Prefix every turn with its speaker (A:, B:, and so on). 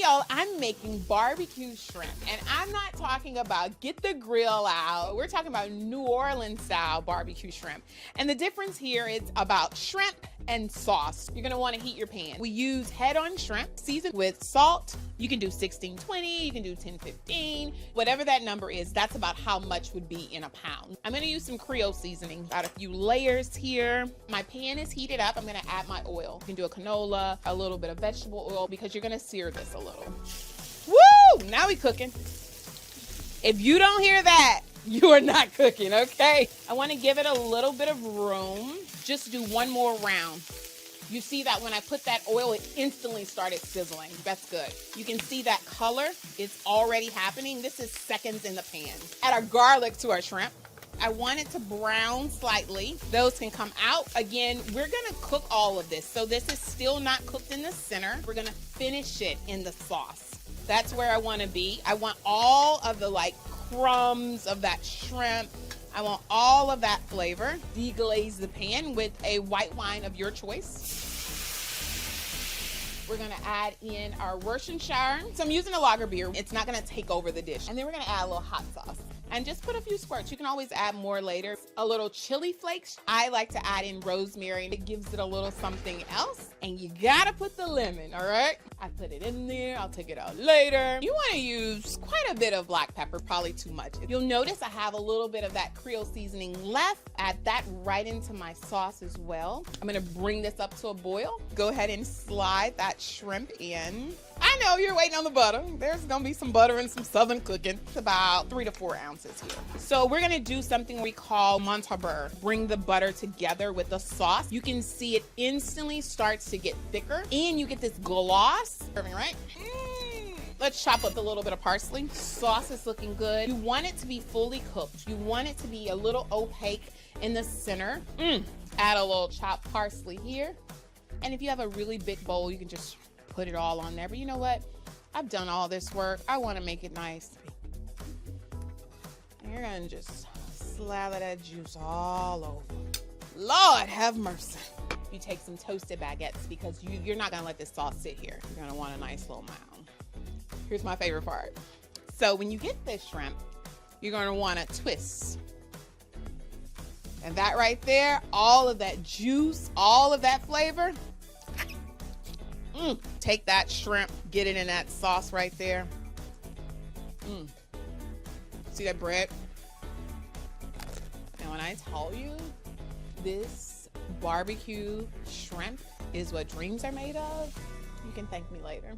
A: y'all, I'm making barbecue shrimp, and I'm not talking about get the grill out. We're talking about New Orleans style barbecue shrimp. And the difference here is about shrimp and sauce. You're gonna wanna heat your pan. We use head-on shrimp seasoned with salt. You can do 16-20, you can do 10-15, whatever that number is, that's about how much would be in a pound. I'm gonna use some Creole seasoning, got a few layers here. My pan is heated up, I'm gonna add my oil. You can do a canola, a little bit of vegetable oil, because you're gonna sear this a little. Woo! Now we cooking. If you don't hear that, you are not cooking, okay? I wanna give it a little bit of room. Just do one more round. You see that when I put that oil, it instantly started sizzling. That's good. You can see that color is already happening. This is seconds in the pan. Add our garlic to our shrimp. I want it to brown slightly. Those can come out. Again, we're gonna cook all of this. So this is still not cooked in the center. We're gonna finish it in the sauce. That's where I wanna be. I want all of the crumbs of that shrimp. I want all of that flavor. Deglaze the pan with a white wine of your choice. We're gonna add in our Worcestershire. So I'm using a lager beer. It's not gonna take over the dish. And then we're gonna add a little hot sauce. And just put a few squirts. You can always add more later. A little chili flakes. I like to add in rosemary. It gives it a little something else. And you gotta put the lemon, all right? I put it in there. I'll take it out later. You wanna use quite a bit of black pepper, probably too much. You'll notice I have a little bit of that Creole seasoning left. Add that right into my sauce as well. I'm gonna bring this up to a boil. Go ahead and slide that shrimp in. I know you're waiting on the butter. There's gonna be some butter and some southern cooking. It's about 3 to 4 ounces here. So we're gonna do something we call montabur. Bring the butter together with the sauce. You can see it instantly starts to get thicker and you get this gloss. Serving, right? Let's chop up a little bit of parsley. Sauce is looking good. You want it to be fully cooked. You want it to be a little opaque in the center. Add a little chopped parsley here. And if you have a really big bowl, you can just put it all on there. But you know what? I've done all this work. I want to make it nice. And you're going to just slather that juice all over. Lord have mercy. You take some toasted baguettes because you're not going to let this sauce sit here. You're going to want a nice little mound. Here's my favorite part. So when you get this shrimp, you're going to want to twist. And that right there, all of that juice, all of that flavor, take that shrimp, get it in that sauce right there. See that bread? And when I tell you this barbecue shrimp is what dreams are made of, you can thank me later.